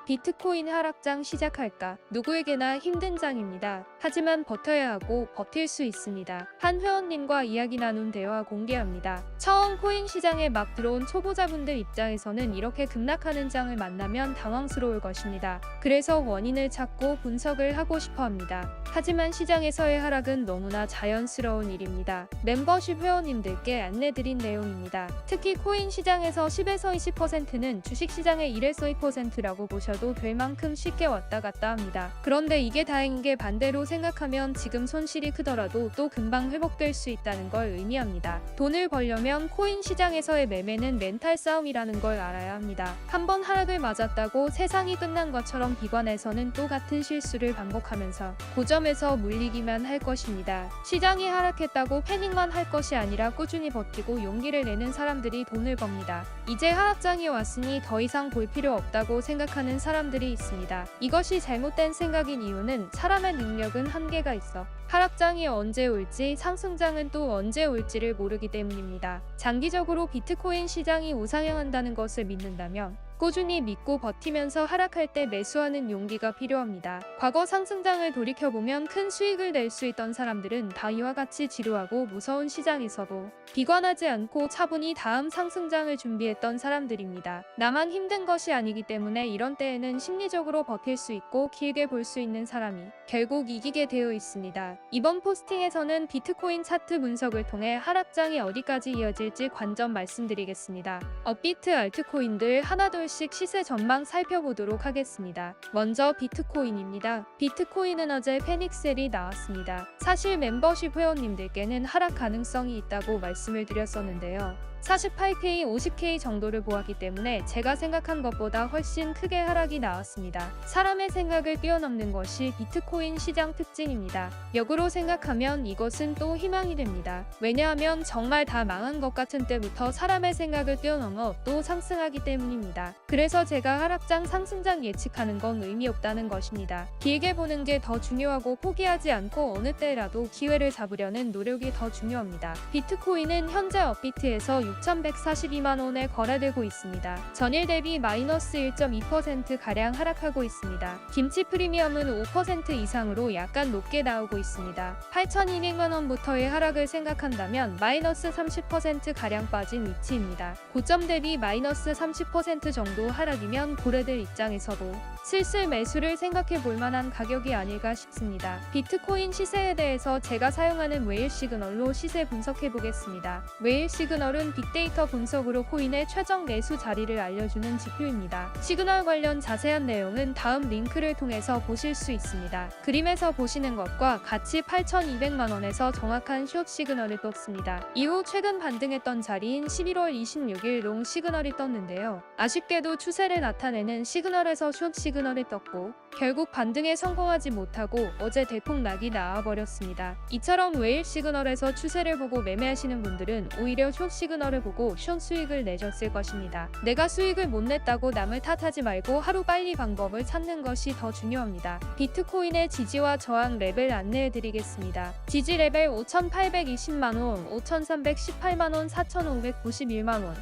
비트코인 하락장 시작할까? 누구에게나 힘든 장입니다. 하지만 버텨야 하고 버틸 수 있습니다. 한 회원님과 이야기 나눈 대화 공개합니다. 처음 코인 시장에 막 들어온 초보자분들 입장에서는 이렇게 급락하는 장을 만나면 당황스러울 것입니다. 그래서 원인을 찾고 분석을 하고 싶어 합니다. 하지만 시장에서의 하락은 너무나 자연스러운 일입니다. 멤버십 회원님들께 안내드린 내용입니다. 특히 코인 시장에서 10에서 20%는 주식시장의 1에서 2%라고 보셔도 될 만큼 쉽게 왔다 갔다 합니다. 그런데 이게 다행인 게 반대로 생각하면 지금 손실이 크더라도 또 금방 회복될 수 있다는 걸 의미합니다. 돈을 벌려면 코인 시장에서의 매매는 멘탈 싸움이라는 걸 알아야 합니다. 한번 하락을 맞았다고 세상이 끝난 것처럼 비관해서는 또 같은 실수를 반복하면서 고점에서 물리기만 할 것입니다. 시장이 하락했다고 패닉만 할 것이 아니라 꾸준히 버티고 용기를 내는 사람들이 돈을 법니다. 이제 하락장이 왔으니 더 이상 볼 필요 없다고 생각하는 사람들이 있습니다. 이것이 잘못된 생각인 이유는 사람의 능력은 한계가 있어 하락장이 언제 올지 상승장은 또 언제 올지를 모르기 때문입니다. 장기적으로 비트코인 시장이 우상향한다는 것을 믿는다면 꾸준히 믿고 버티면서 하락할 때 매수하는 용기가 필요합니다. 과거 상승장을 돌이켜보면 큰 수익을 낼 수 있던 사람들은 다 이와 같이 지루하고 무서운 시장에서도 비관하지 않고 차분히 다음 상승장을 준비했던 사람들입니다. 나만 힘든 것이 아니기 때문에 이런 때에는 심리적으로 버틸 수 있고 길게 볼 수 있는 사람이 결국 이기게 되어 있습니다. 이번 포스팅에서는 비트코인 차트 분석을 통해 하락장이 어디까지 이어질지 관점 말씀드리겠습니다. 업비트 알트코인들 하나둘씩 시세 전망 살펴보도록 하겠습니다. 먼저 비트코인입니다. 비트코인은 어제 패닉셀이 나왔습니다. 사실 멤버십 회원님들께는 하락 가능성이 있다고 말씀을 드렸었는데요. 48K, 50K 정도를 보았기 때문에 제가 생각한 것보다 훨씬 크게 하락이 나왔습니다. 사람의 생각을 뛰어넘는 것이 비트코인 시장 특징입니다. 역으로 생각하면 이것은 또 희망이 됩니다. 왜냐하면 정말 다 망한 것 같은 때부터 사람의 생각을 뛰어넘어 또 상승하기 때문입니다. 그래서 제가 하락장 상승장 예측하는 건 의미 없다는 것입니다. 길게 보는 게 더 중요하고 포기하지 않고 어느 때라도 기회를 잡으려는 노력이 더 중요합니다. 비트코인은 현재 업비트에서 6,142만원에 거래되고 있습니다. 전일 대비 마이너스 1.2%가량 하락하고 있습니다. 김치 프리미엄은 5% 이상으로 약간 높게 나오고 있습니다. 8,200만원부터의 하락을 생각한다면 마이너스 30%가량 빠진 위치입니다. 고점 대비 마이너스 30% 정도 하락이면 고래들 입장에서도 슬슬 매수를 생각해 볼 만한 가격이 아닐까 싶습니다. 비트코인 시세에 대해서 제가 사용하는 웨일 시그널로 시세 분석해 보겠습니다. 웨일 시그널은 빅데이터 분석으로 코인의 최적 매수 자리를 알려주는 지표입니다. 시그널 관련 자세한 내용은 다음 링크를 통해서 보실 수 있습니다. 그림에서 보시는 것과 같이 8,200만원에서 정확한 숏 시그널을 떴습니다. 이후 최근 반등했던 자리인 11월 26일 롱 시그널이 떴는데요. 아쉽게도 추세를 나타내는 시그널에서 숏 시그널이 떴고 결국 반등에 성공하지 못하고 어제 대폭락이 나와버렸습니다. 이처럼 웨일 시그널에서 추세를 보고 매매하시는 분들은 오히려 숏 시그널을 보고 숏 수익을 내셨을 것입니다. 내가 수익을 못 냈다고 남을 탓하지 말고 하루빨리 방법을 찾는 것이 더 중요합니다. 비트코인의 지지와 저항 레벨 안내해드리겠습니다. 지지 레벨 5,820만원, 5,318만원, 4,591만원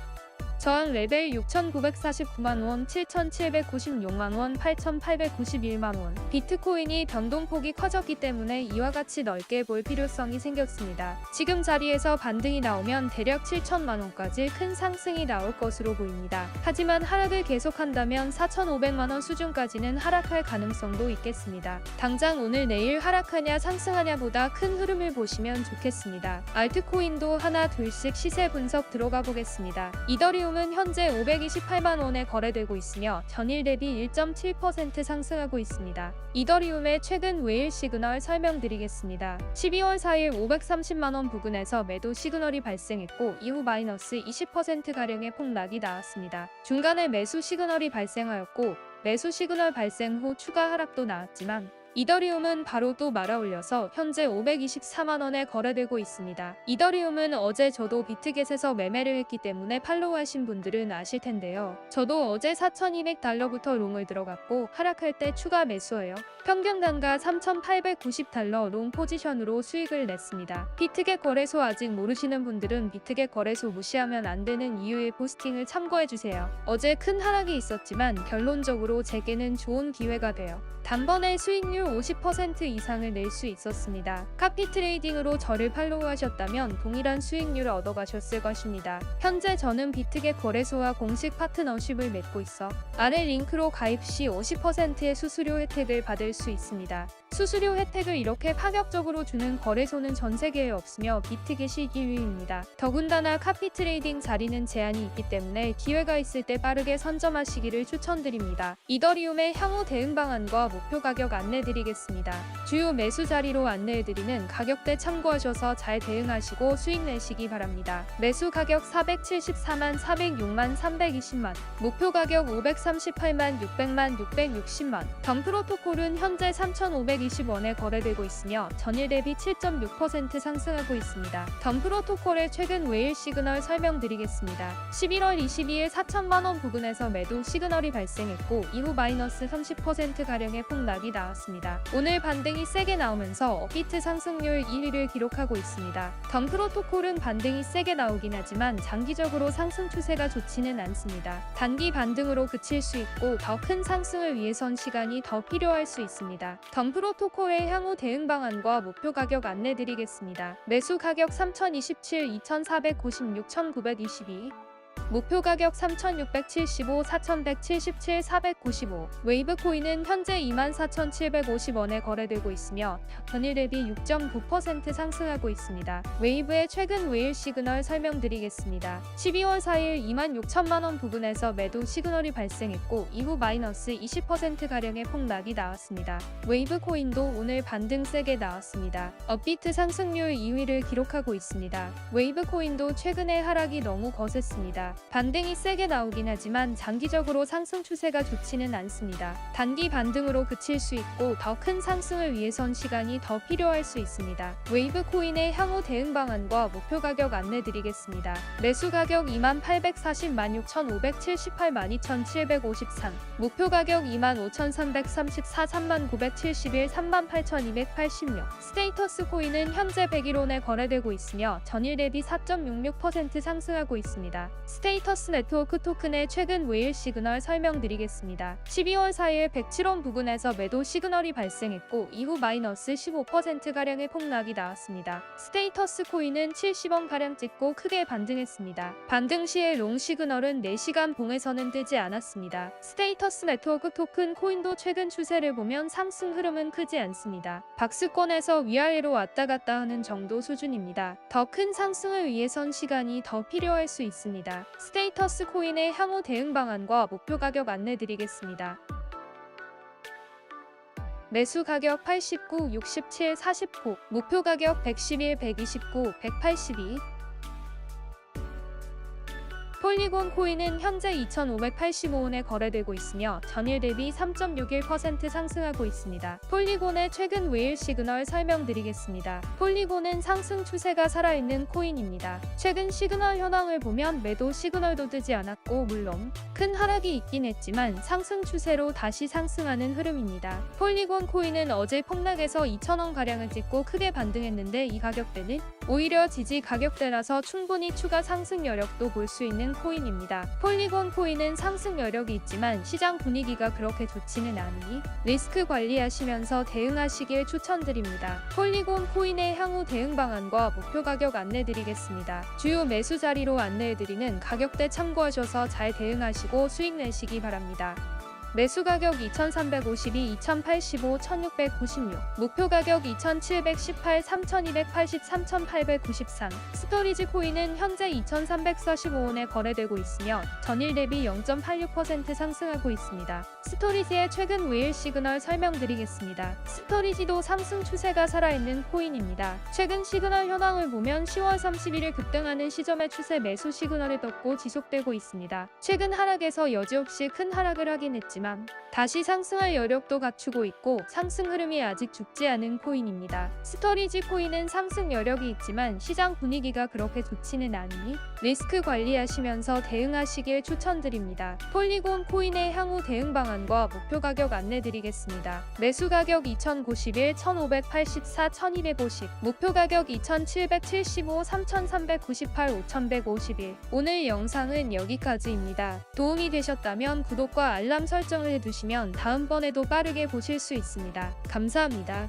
저항 레벨 6,949만원, 7,796만원, 8,891만원 비트코인이 변동폭이 커졌기 때문에 이와 같이 넓게 볼 필요성이 생겼습니다. 지금 자리에서 반등이 나오면 대략 7천만원까지 큰 상승이 나올 것으로 보입니다. 하지만 하락을 계속한다면 4,500만원 수준까지는 하락할 가능성도 있겠습니다. 당장 오늘 내일 하락하냐 상승하냐 보다 큰 흐름을 보시면 좋겠습니다. 알트코인도 하나 둘씩 시세 분석 들어가 보겠습니다. 이더리움 은 현재 528만원에 거래되고 있으며 전일 대비 1.7% 상승하고 있습니다. 이더리움의 최근 웨일 시그널 설명드리겠습니다. 12월 4일 530만원 부근에서 매도 시그널이 발생했고 이후 마이너스 20%가량의 폭락이 나왔습니다. 중간에 매수 시그널이 발생하였고 매수 시그널 발생 후 추가 하락도 나왔지만 이더리움은 바로 또 말아올려서 현재 524만원에 거래되고 있습니다. 이더리움은 어제 저도 비트겟에서 매매를 했기 때문에 팔로우하신 분들은 아실 텐데요. 저도 어제 4,200달러부터 롱을 들어갔고 하락할 때 추가 매수해요. 평균 단가 3,890달러 롱 포지션으로 수익을 냈습니다. 비트겟 거래소 아직 모르시는 분들은 비트겟 거래소 무시하면 안 되는 이유의 포스팅을 참고해주세요. 어제 큰 하락이 있었지만 결론적으로 제게는 좋은 기회가 돼요. 단번에 수익률 50% 이상을 낼 수 있었습니다. 카피 트레이딩으로 저를 팔로우하셨다면 동일한 수익률을 얻어가셨을 것입니다. 현재 저는 비트겟 거래소와 공식 파트너십을 맺고 있어 아래 링크로 가입 시 50%의 수수료 혜택을 받을 수 있습니다. 수수료 혜택을 이렇게 파격적으로 주는 거래소는 전 세계에 없으며 비트겟이 1위입니다. 더군다나 카피 트레이딩 자리는 제한이 있기 때문에 기회가 있을 때 빠르게 선점하시기를 추천드립니다. 이더리움의 향후 대응 방안과 목표 가격 안내드리겠습니다. 주요 매수 자리로 안내해드리는 가격대 참고하셔서 잘 대응하시고 수익 내시기 바랍니다. 매수 가격 474만 406만 320만, 목표 가격 538만 600만 660만. 덤 프로토콜은 현재 3,520원에 거래되고 있으며 전일 대비 7.6% 상승하고 있습니다. 덤 프로토콜의 최근 웨일 시그널 설명드리겠습니다. 11월 22일 4천만원 부근에서 매도 시그널이 발생했고 이후 마이너스 30%가량의 폭락이 나왔습니다. 오늘 반등이 세게 나오면서 업비트 상승률 1위를 기록하고 있습니다. 덤 프로토콜은 반등이 세게 나오긴 하지만 장기적으로 상승 추세가 좋지는 않습니다. 단기 반등으로 그칠 수 있고 더 큰 상승을 위해선 시간이 더 필요할 수 있습니다. 덤 프로토콜의 향후 대응 방안과 목표 가격 안내드리겠습니다. 매수 가격 3,027, 2,496, 1,922. 목표 가격 3,675, 4,177, 495. 웨이브 코인은 현재 24,750원에 거래되고 있으며 전일 대비 6.9% 상승하고 있습니다. 웨이브의 최근 웨일 시그널 설명드리겠습니다. 12월 4일 26,000만원 부근에서 매도 시그널이 발생했고 이후 마이너스 20%가량의 폭락이 나왔습니다. 웨이브 코인도 오늘 반등 세게 나왔습니다. 업비트 상승률 2위를 기록하고 있습니다. 웨이브 코인도 최근에 하락이 너무 거셌습니다. 반등이 세게 나오긴 하지만 장기적으로 상승 추세가 좋지는 않습니다. 단기 반등으로 그칠 수 있고 더 큰 상승을 위해선 시간이 더 필요할 수 있습니다. 웨이브 코인의 향후 대응 방안과 목표 가격 안내드리겠습니다. 매수 가격 2840, 16,578, 12,753. 목표 가격 25,334, 3971, 38,286. 스테이터스 코인은 현재 101원에 거래되고 있으며 전일 대비 4.66% 상승하고 있습니다. 스테이터스 네트워크 토큰의 최근 웨일 시그널 설명드리겠습니다. 12월 4일 107원 부근에서 매도 시그널이 발생했고 이후 마이너스 15%가량의 폭락이 나왔습니다. 스테이터스 코인은 70원가량 찍고 크게 반등했습니다. 반등 시의 롱 시그널은 4시간 봉에서는 뜨지 않았습니다. 스테이터스 네트워크 토큰 코인도 최근 추세를 보면 상승 흐름은 크지 않습니다. 박스권에서 위아래로 왔다 갔다 하는 정도 수준입니다. 더 큰 상승을 위해선 시간이 더 필요할 수 있습니다. 스테이터스 코인의 향후 대응 방안과 목표 가격 안내드리겠습니다. 매수 가격 89, 67, 49, 목표 가격 111, 129, 182. 폴리곤 코인은 현재 2,585원에 거래되고 있으며 전일 대비 3.61% 상승하고 있습니다. 폴리곤의 최근 웨일 시그널 설명드리겠습니다. 폴리곤은 상승 추세가 살아있는 코인입니다. 최근 시그널 현황을 보면 매도 시그널도 뜨지 않았고 물론 큰 하락이 있긴 했지만 상승 추세로 다시 상승하는 흐름입니다. 폴리곤 코인은 어제 폭락에서 2,000원가량을 찍고 크게 반등했는데 이 가격대는 오히려 지지 가격대라서 충분히 추가 상승 여력도 볼 수 있는 코인입니다. 폴리곤 코인은 상승 여력이 있지만 시장 분위기가 그렇게 좋지는 않으니 리스크 관리하시면서 대응하시길 추천드립니다. 폴리곤 코인의 향후 대응 방안과 목표 가격 안내드리겠습니다. 주요 매수 자리로 안내해드리는 가격대 참고하셔서 잘 대응하시고 수익 내시기 바랍니다. 매수 가격 2,352, 2,085, 1,696. 목표 가격 2,718, 3,280, 3,893. 스토리지 코인은 현재 2,345원에 거래되고 있으며 전일 대비 0.86% 상승하고 있습니다. 스토리지의 최근 웨일 시그널 설명드리겠습니다. 스토리지도 상승 추세가 살아있는 코인입니다. 최근 시그널 현황을 보면 10월 31일 급등하는 시점의 추세 매수 시그널이 떴고 지속되고 있습니다. 최근 하락에서 여지없이 큰 하락을 하긴 했지만 있지만 다시 상승할 여력도 갖추고 있고 상승 흐름이 아직 죽지 않은 코인입니다. 스토리지 코인은 상승 여력이 있지만 시장 분위기가 그렇게 좋지는 않으니 리스크 관리하시면서 대응하시길 추천드립니다. 폴리곤 코인의 향후 대응 방안과 목표 가격 안내드리겠습니다. 매수 가격 2091, 1584, 1250, 목표 가격 2775, 3398, 5151. 오늘 영상은 여기까지입니다. 도움이 되셨다면 구독과 알람 설정을 해두시면 다음번에도 빠르게 보실 수 있습니다. 감사합니다.